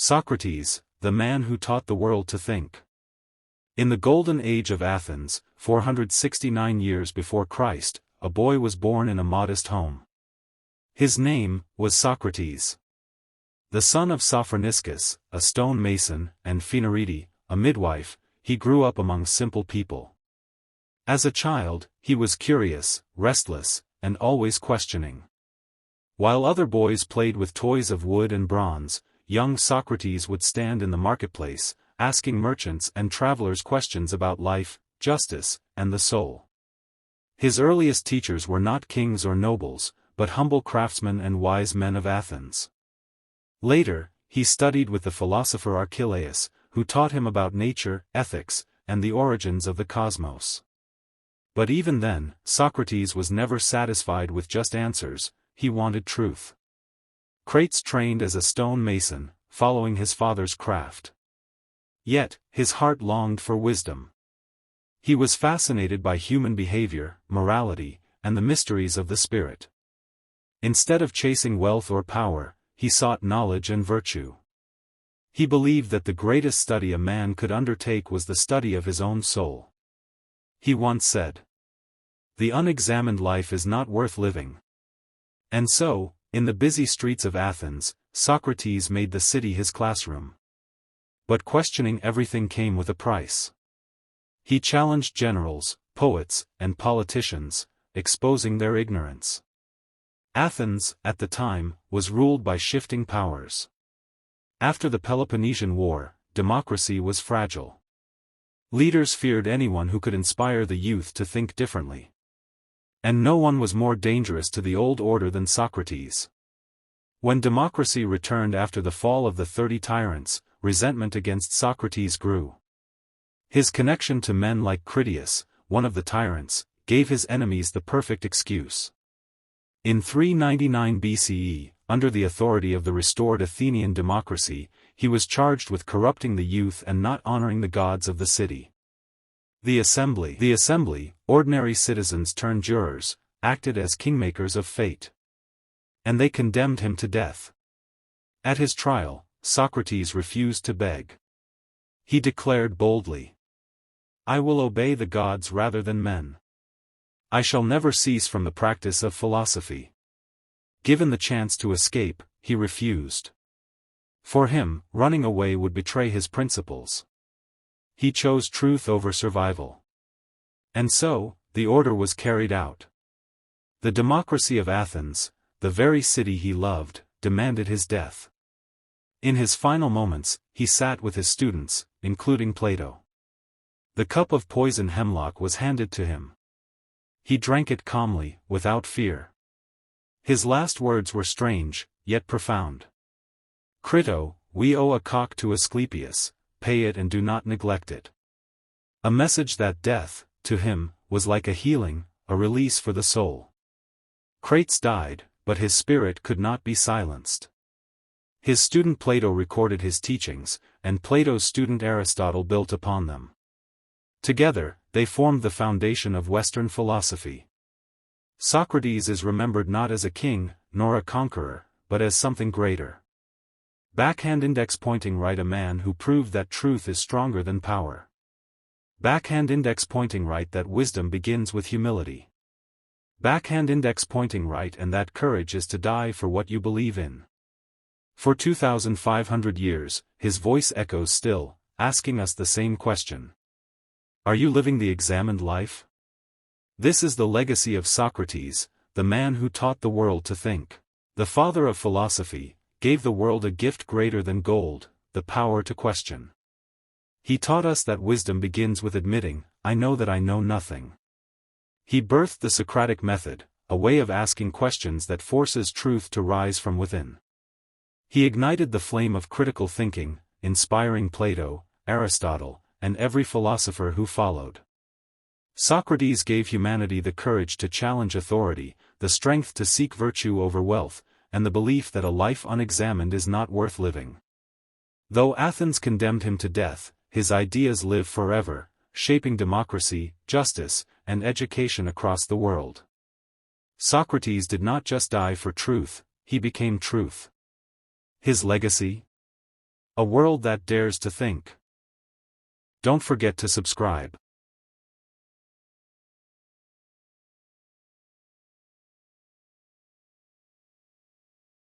Socrates, the man who taught the world to think. In the golden age of Athens, 469 years before Christ, a boy was born in a modest home. His name was Socrates. The son of Sophroniscus, a stone mason, and Phaenarete, a midwife, he grew up among simple people. As a child, he was curious, restless, and always questioning. While other boys played with toys of wood and bronze, young Socrates would stand in the marketplace, asking merchants and travelers questions about life, justice, and the soul. His earliest teachers were not kings or nobles, but humble craftsmen and wise men of Athens. Later, he studied with the philosopher Archelaus, who taught him about nature, ethics, and the origins of the cosmos. But even then, Socrates was never satisfied with just answers, he wanted truth. Crates trained as a stone mason, following his father's craft. Yet, his heart longed for wisdom. He was fascinated by human behavior, morality, and the mysteries of the spirit. Instead of chasing wealth or power, he sought knowledge and virtue. He believed that the greatest study a man could undertake was the study of his own soul. He once said, "The unexamined life is not worth living." And so, in the busy streets of Athens, Socrates made the city his classroom. But questioning everything came with a price. He challenged generals, poets, and politicians, exposing their ignorance. Athens, at the time, was ruled by shifting powers. After the Peloponnesian War, democracy was fragile. Leaders feared anyone who could inspire the youth to think differently. And no one was more dangerous to the old order than Socrates. When democracy returned after the fall of the 30 tyrants, resentment against Socrates grew. His connection to men like Critias, one of the tyrants, gave his enemies the perfect excuse. In 399 BCE, under the authority of the restored Athenian democracy, he was charged with corrupting the youth and not honoring the gods of the city. The assembly, ordinary citizens turned jurors, acted as kingmakers of fate. And they condemned him to death. At his trial, Socrates refused to beg. He declared boldly, "I will obey the gods rather than men. I shall never cease from the practice of philosophy." Given the chance to escape, he refused. For him, running away would betray his principles. He chose truth over survival. And so, the order was carried out. The democracy of Athens, the very city he loved, demanded his death. In his final moments, he sat with his students, including Plato. The cup of poison hemlock was handed to him. He drank it calmly, without fear. His last words were strange, yet profound. "Crito, we owe a cock to Asclepius, pay it and do not neglect it." A message that death, to him, was like a healing, a release for the soul. Crates died, but his spirit could not be silenced. His student Plato recorded his teachings, and Plato's student Aristotle built upon them. Together, they formed the foundation of Western philosophy. Socrates is remembered not as a king, nor a conqueror, but as something greater. Backhand index pointing right, a man who proved that truth is stronger than power. Backhand index pointing right, that wisdom begins with humility. Backhand index pointing right, and that courage is to die for what you believe in. For 2,500 years, his voice echoes still, asking us the same question. Are you living the examined life? This is the legacy of Socrates, the man who taught the world to think. The father of philosophy, gave the world a gift greater than gold, the power to question. He taught us that wisdom begins with admitting, "I know that I know nothing." He birthed the Socratic method, a way of asking questions that forces truth to rise from within. He ignited the flame of critical thinking, inspiring Plato, Aristotle, and every philosopher who followed. Socrates gave humanity the courage to challenge authority, the strength to seek virtue over wealth, and the belief that a life unexamined is not worth living. Though Athens condemned him to death, his ideas live forever, shaping democracy, justice, and education across the world. Socrates did not just die for truth, he became truth. His legacy? A world that dares to think. Don't forget to subscribe.